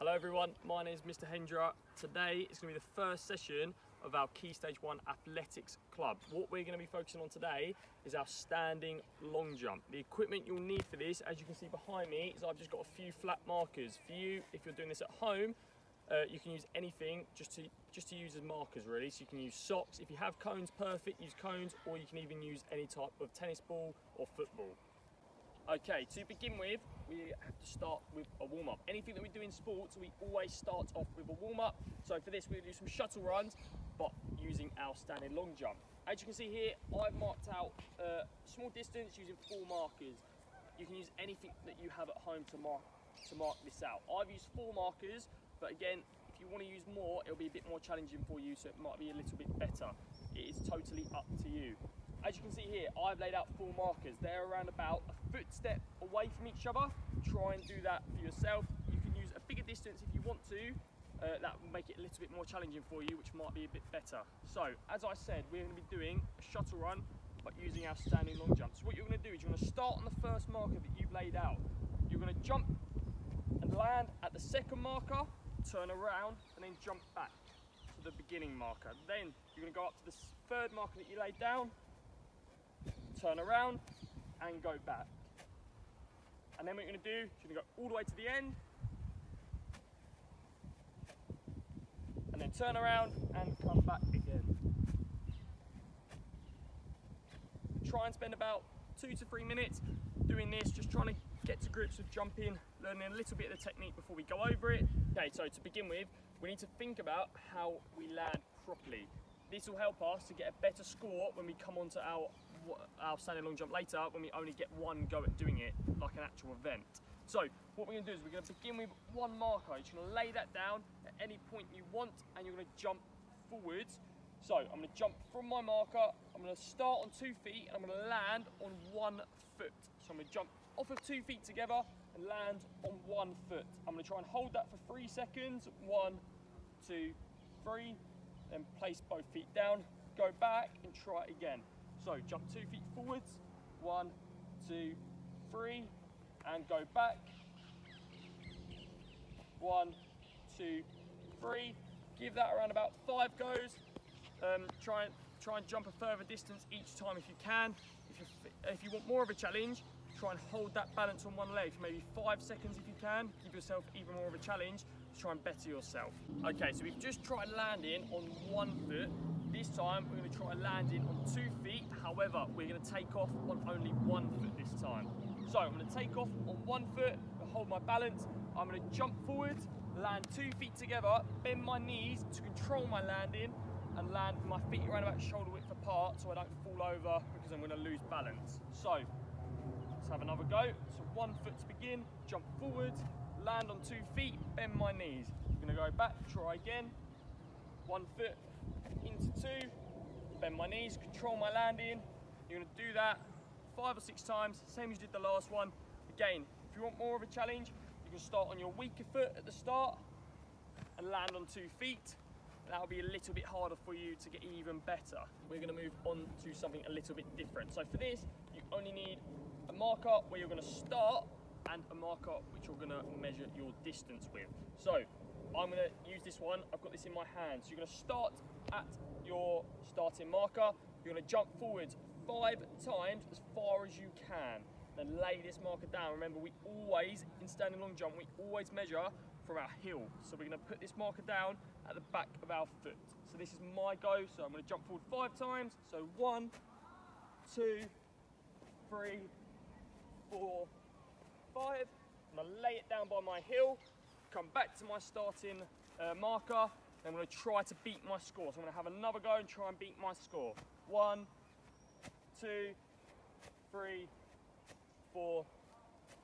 Hello everyone, my name is Mr. Hendra. Today is going to be the first session of our KS1 Athletics club. What we're going to be focusing on today is our standing long jump. The equipment you'll need for this, as you can see behind me, is I've just got a few flat markers. For you, if you're doing this at home, you can use anything just to use as markers really. So you can use socks. If you have cones, perfect, use cones, or you can even use any type of tennis ball or football. Okay, to begin with, we have to start with a warm-up. Anything that we do in sports, we always start off with a warm-up. So for this, we're going to do some shuttle runs, but using our standing long jump. As you can see here, I've marked out a small distance using 4 markers. You can use anything that you have at home to mark this out. I've used 4 markers, but again, if you want to use more, it'll be a bit more challenging for you, so it might be a little bit better. It is totally up to you. As you can see here, I've laid out 4 markers. They're around about a footstep away from each other. Try and do that for yourself. You can use a bigger distance if you want to. That will make it a little bit more challenging for you, which might be a bit better. So, as I said, we're going to be doing a shuttle run, but using our standing long jump. So what you're going to do is you're going to start on the first marker that you've laid out. You're going to jump and land at the second marker, turn around, and then jump back to the beginning marker. Then you're going to go up to the third marker that you laid down, turn around and go back. And then what you're going to do is you're going to go all the way to the end and then turn around and come back again. Try and spend about 2 to 3 minutes doing this, just trying to get to grips with jumping, learning a little bit of the technique before we go over it. Okay, so to begin with, we need to think about how we land properly. This will help us to get a better score when we come onto our standing long jump later, when we only get one go at doing it like an actual event. So what we're going to do is we're going to begin with 1 marker. You're going to lay that down at any point you want and you're going to jump forwards. So I'm going to jump from my marker, I'm going to start on 2 feet and I'm going to land on 1 foot. So I'm going to jump off of 2 feet together and land on 1 foot. I'm going to try and hold that for 3 seconds. 1, 2, 3. Then place both feet down, go back and try it again. So jump 2 feet forwards, 1, 2, 3, and go back. 1, 2, 3. Give that around about 5 goes. Try and jump a further distance each time if you can. If you want more of a challenge, try and hold that balance on 1 leg for maybe 5 seconds if you can. Give yourself even more of a challenge to try and better yourself. Okay, so we've just tried landing on 1 foot. This time we're going to try landing on 2 feet. However, we're going to take off on only 1 foot this time. So I'm going to take off on 1 foot, hold my balance. I'm going to jump forwards, land 2 feet together, bend my knees to control my landing, and land with my feet around about shoulder width apart so I don't fall over because I'm going to lose balance. So let's have another go. So 1 foot to begin, jump forwards, land on 2 feet, bend my knees. I'm going to go back, try again. 1 foot into 2, bend my knees, control my landing. You're going to do that 5 or 6 times, same as you did the last one. Again, if you want more of a challenge, you can start on your weaker foot at the start and land on 2 feet. That'll be a little bit harder for you to get even better. We're going to move on to something a little bit different. So for this, you only need a marker where you're going to start and a marker which you're going to measure your distance with. So I'm going to use this one. I've got this in my hand. So you're going to start at your starting marker. You're going to jump forwards 5 times as far as you can. Then lay this marker down. Remember, we always, in standing long jump, we always measure from our heel. So we're going to put this marker down at the back of our foot. So this is my go. So I'm going to jump forward 5 times. So 1, 2, 3, 4, 5. I'm going to lay it down by my heel. Come back to my starting marker. I'm going to try to beat my score. So I'm going to have another go and try and beat my score. 1, 2, 3, 4,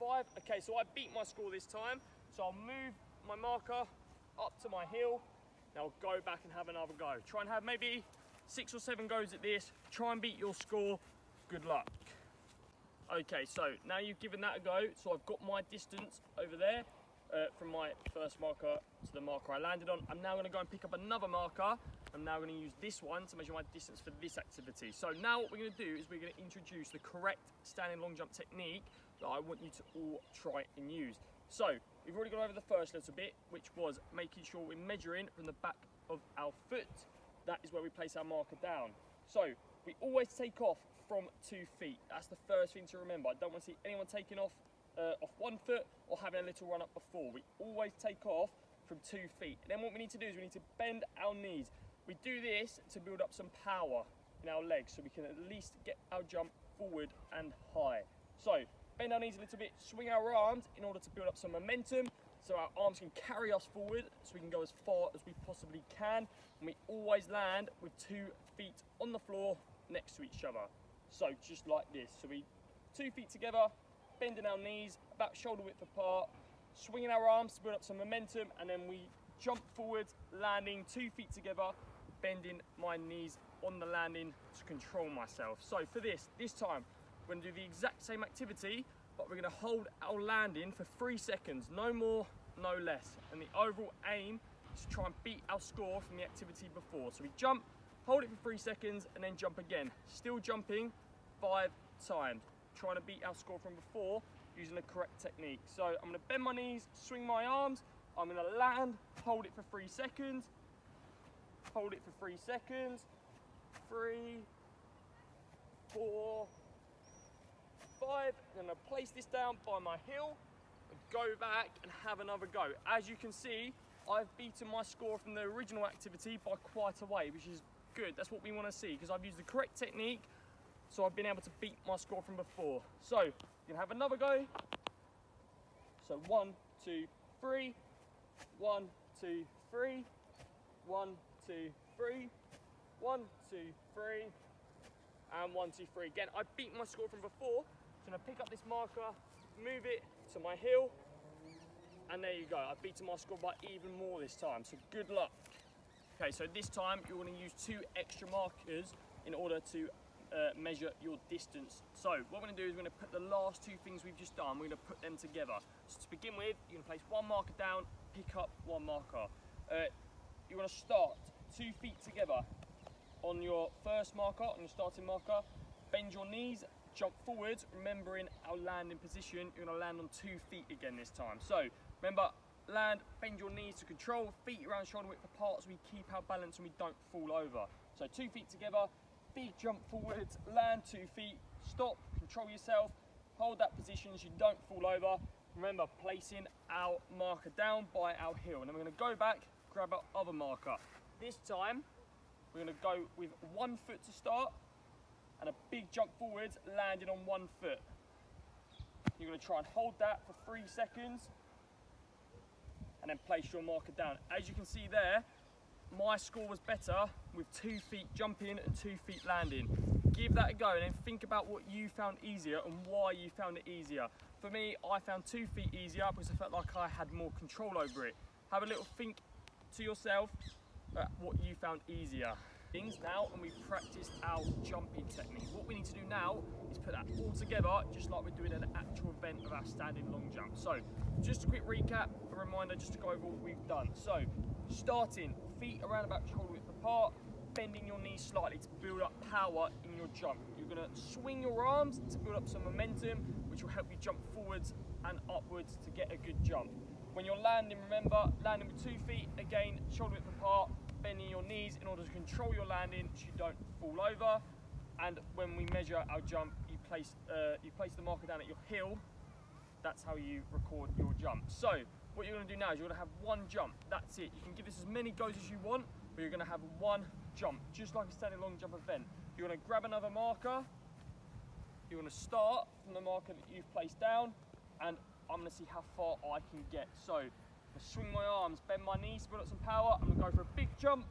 5. Okay, so I beat my score this time. So I'll move my marker up to my heel. Now I'll go back and have another go. Try and have maybe 6 or 7 goes at this. Try and beat your score. Good luck. Okay, so now you've given that a go. So I've got my distance over there. From my first marker to the marker I landed on. I'm now going to go and pick up another marker. I'm now going to use this one to measure my distance for this activity. So now what we're going to do is we're going to introduce the correct standing long jump technique that I want you to all try and use. So we've already gone over the first little bit, which was making sure we're measuring from the back of our foot. That is where we place our marker down. So we always take off from 2 feet. That's the first thing to remember. I don't want to see anyone taking off 1 foot or having a little run up before. We always take off from 2 feet. And then what we need to do is we need to bend our knees. We do this to build up some power in our legs so we can at least get our jump forward and high. So bend our knees a little bit, swing our arms in order to build up some momentum so our arms can carry us forward so we can go as far as we possibly can. And we always land with 2 feet on the floor next to each other. So just like this. So we 2 feet together, bending our knees about shoulder width apart, swinging our arms to build up some momentum, and then we jump forward, landing 2 feet together, bending my knees on the landing to control myself. So for this time, we're going to do the exact same activity, but we're going to hold our landing for 3 seconds, no more, no less. And the overall aim is to try and beat our score from the activity before. So we jump, hold it for 3 seconds, and then jump again. Still jumping 5 times, trying to beat our score from before using the correct technique. So I'm going to bend my knees, swing my arms, I'm going to land, hold it for 3 seconds, hold it for 3 seconds, 3, 4, 5, and I'll place this down by my heel and go back and have another go. As you can see, I've beaten my score from the original activity by quite a way, which is good. That's what we want to see, because I've used the correct technique, so I've been able to beat my score from before. So you can have another go. So 1, 2, 3, 1, 2, 3, 1, 2, 3, 1, 2, 3, and 1, 2, 3. Again, I beat my score from before. So I'm going to pick up this marker, move it to my heel, and there you go. I've beaten my score by even more this time, so good luck. Okay, so this time you're going to use 2 extra markers in order to measure your distance. So what we're going to do is we're going to put the last 2 things we've just done, we're going to put them together. So to begin with, you're going to place 1 marker down, pick up 1 marker. You're going to start 2 feet together on your first marker, on your starting marker, bend your knees, jump forwards, remembering our landing position. You're going to land on 2 feet again this time. So remember, land, bend your knees to control, feet around shoulder width apart so we keep our balance and we don't fall over. So 2 feet together, big jump forwards, land 2 feet, stop, control yourself, hold that position so you don't fall over. Remember, placing our marker down by our heel. And then we're going to go back, grab our other marker. This time, we're going to go with 1 foot to start and a big jump forwards, landing on 1 foot. You're going to try and hold that for 3 seconds and then place your marker down. As you can see there, my score was better with 2 feet jumping and 2 feet landing. Give that a go and then think about what you found easier and why you found it easier. For me, I found 2 feet easier because I felt like I had more control over it. Have a little think to yourself what you found easier. Things now, and we've practiced our jumping technique. What we need to do now is put that all together, just like we're doing an actual event of our standing long jump. So, just a quick recap, a reminder just to go over what we've done. So, starting, feet around about shoulder width apart, bending your knees slightly to build up power in your jump. You're going to swing your arms to build up some momentum, which will help you jump forwards and upwards to get a good jump. When you're landing, remember, landing with 2 feet, again, shoulder width apart, bending your knees in order to control your landing so you don't fall over. And when we measure our jump, you place the marker down at your heel. That's how you record your jump. So what you're going to do now is you're going to have 1 jump. That's it. You can give this as many goes as you want, but you're going to have 1 jump, just like a standing long jump event. You're going to grab another marker. You're going to start from the marker that you've placed down, and I'm going to see how far I can get. So I'm going to swing my arms, bend my knees, build up some power. I'm going to go for a big jump,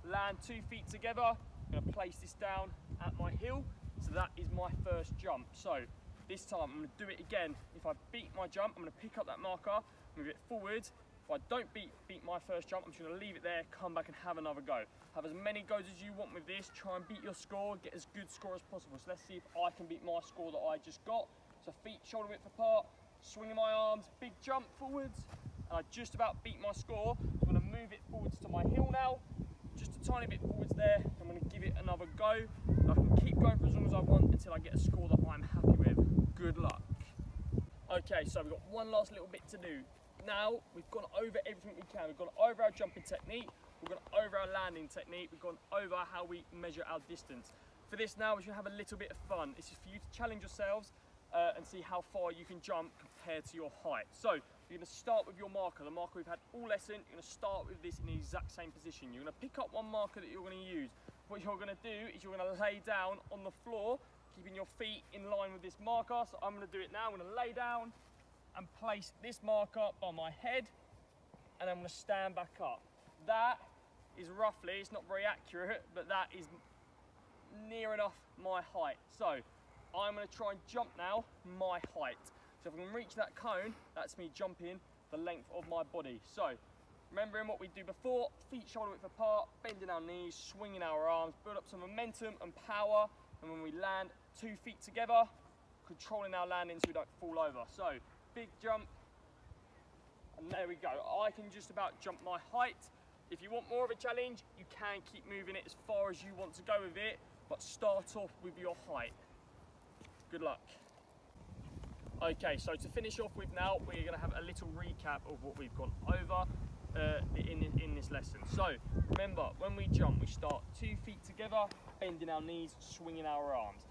land 2 feet together. I'm going to place this down at my heel. So that is my first jump. So this time I'm going to do it again. If I beat my jump, I'm going to pick up that marker, move it forward. If I don't beat my first jump, I'm just going to leave it there, come back and have another go. Have as many goes as you want with this. Try and beat your score, get as good score as possible. So let's see if I can beat my score that I just got. So feet shoulder width apart, swinging my arms, big jump forwards. And I just about beat my score. I'm going to move it forwards to my heel now. Just a tiny bit forwards there. I'm going to give it another go. And I can keep going for as long as I want until I get a score that I'm happy with. Good luck. Okay, so we've got one last little bit to do. now we've gone over everything we can. We've gone over our jumping technique, we've gone over our landing technique, we've gone over how we measure our distance. For this now, we're going to have a little bit of fun. This is for you to challenge yourselves and see how far you can jump compared to your height. So you're going to start with your marker, the marker we've had all lesson. You're going to start with this in the exact same position. You're going to pick up one marker that you're going to use. What you're going to do is you're going to lay down on the floor, keeping your feet in line with this marker. So I'm going to do it now. I'm going to lay down and place this marker on my head, and I'm going to stand back up. That is roughly, it's not very accurate, but that is near enough my height. So I'm going to try and jump now my height. So if I can reach that cone, that's me jumping the length of my body. So remembering what we do before, feet shoulder width apart, bending our knees, swinging our arms, build up some momentum and power, and when we land, 2 feet together, controlling our landing so we don't fall over. So big jump, and there we go. I can just about jump my height. If you want more of a challenge, you can keep moving it as far as you want to go with it, but start off with your height. Good luck. Okay, so to finish off with now, we're going to have a little recap of what we've gone over in this lesson. So remember, when we jump, we start 2 feet together, bending our knees, swinging our arms.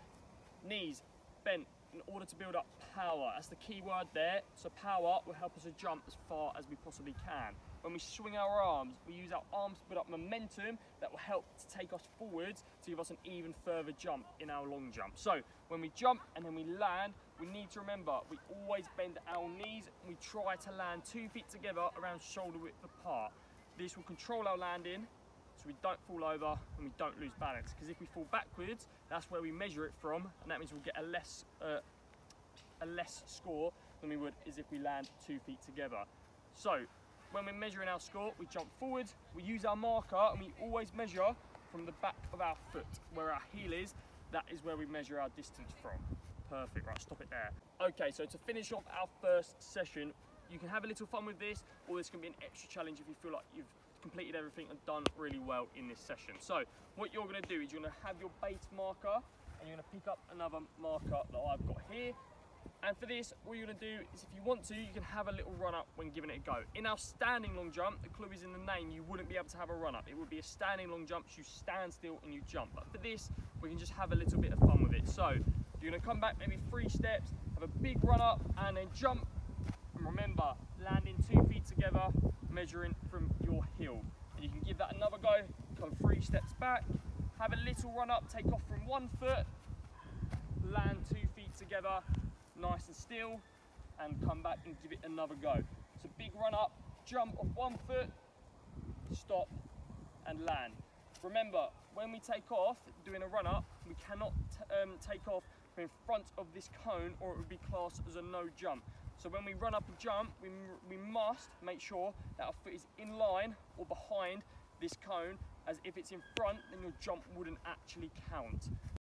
Knees bent in order to build up power. That's the key word there. So power will help us to jump as far as we possibly can. When we swing our arms, we use our arms to build up momentum that will help to take us forwards to give us an even further jump in our long jump. So when we jump and then we land, we need to remember we always bend our knees and we try to land 2 feet together around shoulder width apart. This will control our landing so we don't fall over and we don't lose balance, because if we fall backwards, that's where we measure it from, and that means we'll get a less score than we would as if we land 2 feet together. So when we're measuring our score, we jump forward, we use our marker, and we always measure from the back of our foot, where our heel is. That is where we measure our distance from. Perfect, right, stop it there. Okay, so to finish off our first session, you can have a little fun with this, or this can be an extra challenge if you feel like you've completed everything and done really well in this session. So what you're going to do is you're going to have your base marker, and you're going to pick up another marker that I've got here. And for this, what you're going to do is, if you want to, you can have a little run up when giving it a go. In our standing long jump, the clue is in the name, you wouldn't be able to have a run up. It would be a standing long jump, so you stand still and you jump. But for this, we can just have a little bit of fun with it. So you're going to come back maybe 3 steps, have a big run up, and then jump. And remember, landing 2 feet together, measuring from your heel. And you can give that another go, come 3 steps back, have a little run up, take off from 1 foot, land 2 feet together, nice and still, and come back and give it another go. So big run up, jump off 1 foot, stop and land. Remember, when we take off doing a run up, we cannot take off from in front of this cone, or it would be classed as a no jump. So when we run up and jump, we must make sure that our foot is in line or behind this cone, as if it's in front, then your jump wouldn't actually count.